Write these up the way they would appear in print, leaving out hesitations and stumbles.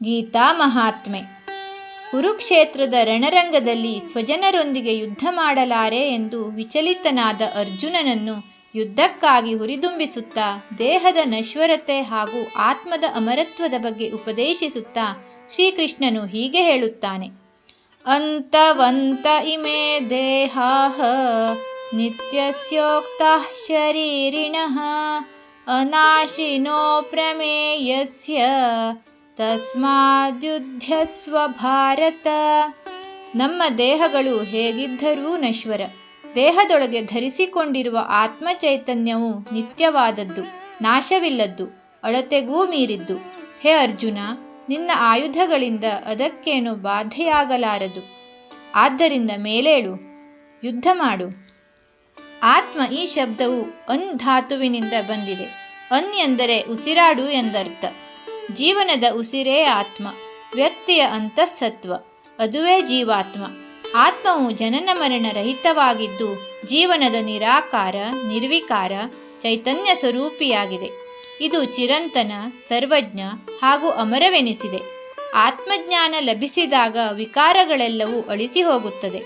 ಗೀತಾ ಮಹಾತ್ಮೆ. ಕುರುಕ್ಷೇತ್ರದ ರಣರಂಗದಲ್ಲಿ ಸ್ವಜನರೊಂದಿಗೆ ಯುದ್ಧ ಮಾಡಲಾರೆ ಎಂದು ವಿಚಲಿತನಾದ ಅರ್ಜುನನನ್ನು ಯುದ್ಧಕ್ಕಾಗಿ ಹುರಿದುಂಬಿಸುತ್ತಾ ದೇಹದ ನಶ್ವರತೆ ಹಾಗೂ ಆತ್ಮದ ಅಮರತ್ವದ ಬಗ್ಗೆ ಉಪದೇಶಿಸುತ್ತಾ ಶ್ರೀಕೃಷ್ಣನು ಹೀಗೆ ಹೇಳುತ್ತಾನೆ. ಅಂತವಂತ ಇಮೇ ದೇಹಾಃ ನಿತ್ಯಸ್ಯೋಕ್ತಃ ಶರೀರಿಣಃ ಅನಾಶಿನೋ ಪ್ರಮೇಯಸ್ಯ ತಸ್ಮಾದ್ಯುಧ್ಯಸ್ವ ಭಾರತ. ನಮ್ಮ ದೇಹಗಳು ಹೇಗಿದ್ದರೂ ನಶ್ವರ. ದೇಹದೊಳಗೆ ಧರಿಸಿಕೊಂಡಿರುವ ಆತ್ಮ ಚೈತನ್ಯವು ನಿತ್ಯವಾದದ್ದು, ನಾಶವಿಲ್ಲದ್ದು, ಅಳತೆಗೂ ಮೀರಿದ್ದು. ಹೇ ಅರ್ಜುನ, ನಿನ್ನ ಆಯುಧಗಳಿಂದ ಅದಕ್ಕೇನು ಬಾಧೆಯಾಗಲಾರದು. ಆದ್ದರಿಂದ ಮೇಲೇಳು, ಯುದ್ಧ ಮಾಡು. ಆತ್ಮ ಈ ಶಬ್ದವು ಅನ್ ಧಾತುವಿನಿಂದ ಬಂದಿದೆ. ಅನ್ ಎಂದರೆ ಉಸಿರಾಡು ಎಂದರ್ಥ. ಜೀವನದ ಉಸಿರೇ ಆತ್ಮ, ವ್ಯಕ್ತಿಯ ಅಂತಃಸತ್ವ, ಅದುವೇ ಜೀವಾತ್ಮ. ಆತ್ಮವು ಜನನ ಮರಣ ರಹಿತವಾಗಿದ್ದು ಜೀವನದ ನಿರಾಕಾರ, ನಿರ್ವಿಕಾರ, ಚೈತನ್ಯ ಸ್ವರೂಪಿಯಾಗಿದೆ. ಇದು ಚಿರಂತನ, ಸರ್ವಜ್ಞ ಹಾಗೂ ಅಮರವೆನಿಸಿದೆ. ಆತ್ಮಜ್ಞಾನ ಲಭಿಸಿದಾಗ ವಿಕಾರಗಳೆಲ್ಲವೂ ಅಳಿಸಿ ಹೋಗುತ್ತದೆ.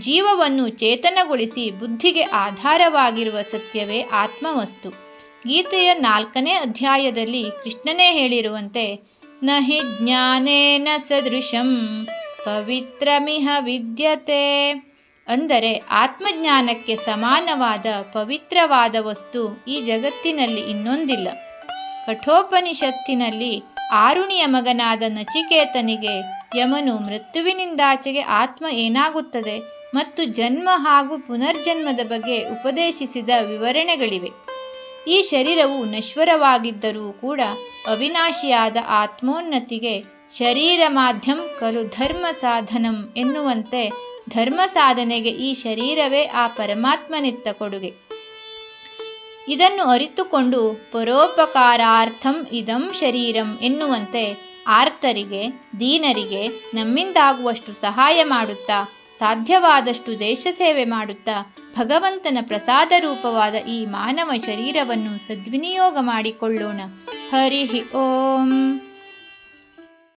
ಜೀವವನ್ನು ಚೇತನಗೊಳಿಸಿ ಬುದ್ಧಿಗೆ ಆಧಾರವಾಗಿರುವ ಸತ್ಯವೇ ಆತ್ಮವಸ್ತು. ಗೀತೆಯ 4ನೇ ಅಧ್ಯಾಯದಲ್ಲಿ ಕೃಷ್ಣನೇ ಹೇಳಿರುವಂತೆ, ನ ಹಿ ಜ್ಞಾನೇನ ಸದೃಶಂ ಪವಿತ್ರಮಿಹ ವಿದ್ಯತೆ. ಅಂದರೆ ಆತ್ಮಜ್ಞಾನಕ್ಕೆ ಸಮಾನವಾದ ಪವಿತ್ರವಾದ ವಸ್ತು ಈ ಜಗತ್ತಿನಲ್ಲಿ ಇನ್ನೊಂದಿಲ್ಲ. ಕಠೋಪನಿಷತ್ತಿನಲ್ಲಿ ಆರುಣಿಯ ಮಗನಾದ ನಚಿಕೇತನಿಗೆ ಯಮನು ಮೃತ್ಯುವಿನಿಂದಾಚೆಗೆ ಆತ್ಮ ಏನಾಗುತ್ತದೆ ಮತ್ತು ಜನ್ಮ ಹಾಗೂ ಪುನರ್ಜನ್ಮದ ಬಗ್ಗೆ ಉಪದೇಶಿಸಿದ ವಿವರಣೆಗಳಿವೆ. ಈ ಶರೀರವು ನಶ್ವರವಾಗಿದ್ದರೂ ಕೂಡ ಅವಿನಾಶಿಯಾದ ಆತ್ಮೋನ್ನತಿಗೆ ಶರೀರ ಮಾಧ್ಯಂ ಖಲು ಧರ್ಮ ಸಾಧನಂ ಎನ್ನುವಂತೆ ಧರ್ಮ ಸಾಧನೆಗೆ ಈ ಶರೀರವೇ ಆ ಪರಮಾತ್ಮನಿತ್ತ ಕೊಡುಗೆ. ಇದನ್ನು ಅರಿತುಕೊಂಡು ಪರೋಪಕಾರಾರ್ಥಂ ಇದಂ ಶರೀರಂ ಎನ್ನುವಂತೆ ಆರ್ತರಿಗೆ, ದೀನರಿಗೆ ನಮ್ಮಿಂದಾಗುವಷ್ಟು ಸಹಾಯ ಮಾಡುತ್ತಾ, ಸಾಧ್ಯವಾದಷ್ಟು ದೇಶ ಸೇವೆ ಮಾಡುತ್ತಾ ಭಗವಂತನ ಪ್ರಸಾದ ರೂಪವಾದ ಈ ಮಾನವ ಶರೀರವನ್ನು ಸದ್ವಿನಿಯೋಗ ಮಾಡಿಕೊಳ್ಳೋಣ. ಹರಿ ಓಂ.